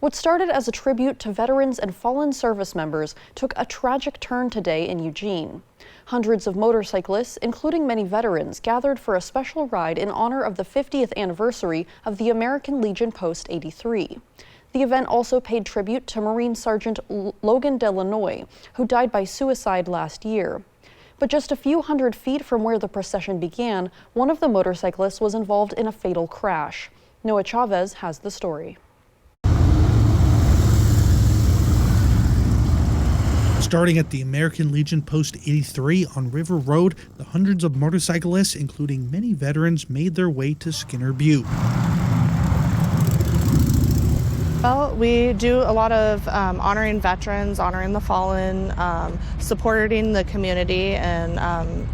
What started as a tribute to veterans and fallen service members took a tragic turn today in Eugene. Hundreds of motorcyclists, including many veterans, gathered for a special ride in honor of the 50th anniversary of the American Legion Post 83. The event also paid tribute to Marine Sergeant Logan Delanoy, who died by suicide last year. But just a few hundred feet from where the procession began, one of the motorcyclists was involved in a fatal crash. Noah Chavez has the story. Starting at the American Legion Post 83 on River Road, the hundreds of motorcyclists, including many veterans, made their way to Skinner Butte. Well, we do a lot of honoring veterans, honoring the fallen, supporting the community, and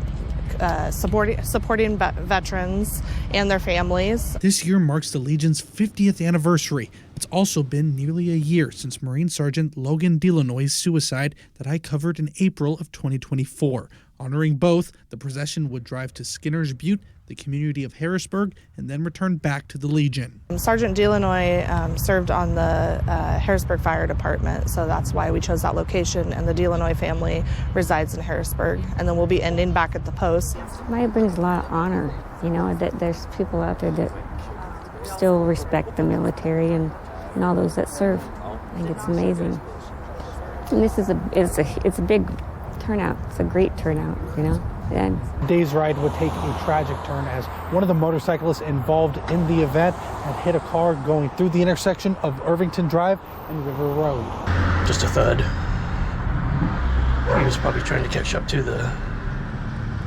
supporting veterans and their families. This year marks the Legion's 50th anniversary. It's also been nearly a year since Marine Sergeant Logan Delanoy's suicide that I covered in April of 2024. Honoring both, the procession would drive to Skinner's Butte, the community of Harrisburg, and then return back to the Legion. Sergeant Delanoy served on the Harrisburg Fire Department, so that's why we chose that location, and the Delanoy family resides in Harrisburg, and then we'll be ending back at the post. It brings a lot of honor, that there's people out there that still respect the military and all those that serve. I think it's amazing. And this is it's a big turnout. It's a great turnout, And Today's ride would take a tragic turn as one of the motorcyclists involved in the event had hit a car going through the intersection of Irvington Drive and River Road. Just a thud. He was probably trying to catch up to the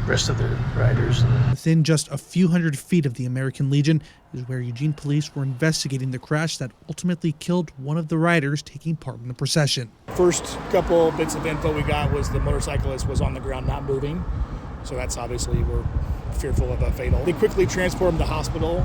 rest of the riders. Within just a few hundred feet of the American Legion is where Eugene police were investigating the crash that ultimately killed one of the riders taking part in the procession. First couple bits of info we got was the motorcyclist was on the ground not moving. So that's obviously, we're fearful of a fatal. They quickly transport him to the hospital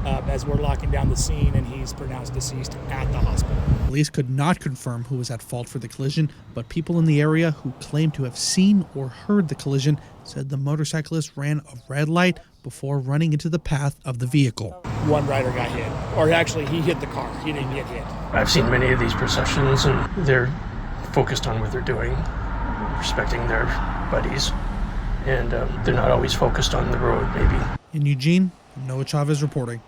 as we're locking down the scene, and he's pronounced deceased at the hospital. Police could not confirm who was at fault for the collision, but people in the area who claimed to have seen or heard the collision said the motorcyclist ran a red light before running into the path of the vehicle. One rider got hit, or actually he hit the car, he didn't get hit. I've seen many of these processions, and they're focused on what they're doing, respecting their buddies. And they're not always focused on the road, maybe. In Eugene, Noah Chavez reporting.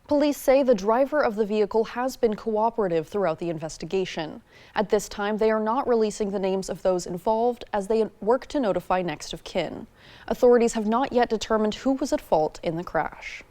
Police say the driver of the vehicle has been cooperative throughout the investigation. At this time, they are not releasing the names of those involved as they work to notify next of kin. Authorities have not yet determined who was at fault in the crash.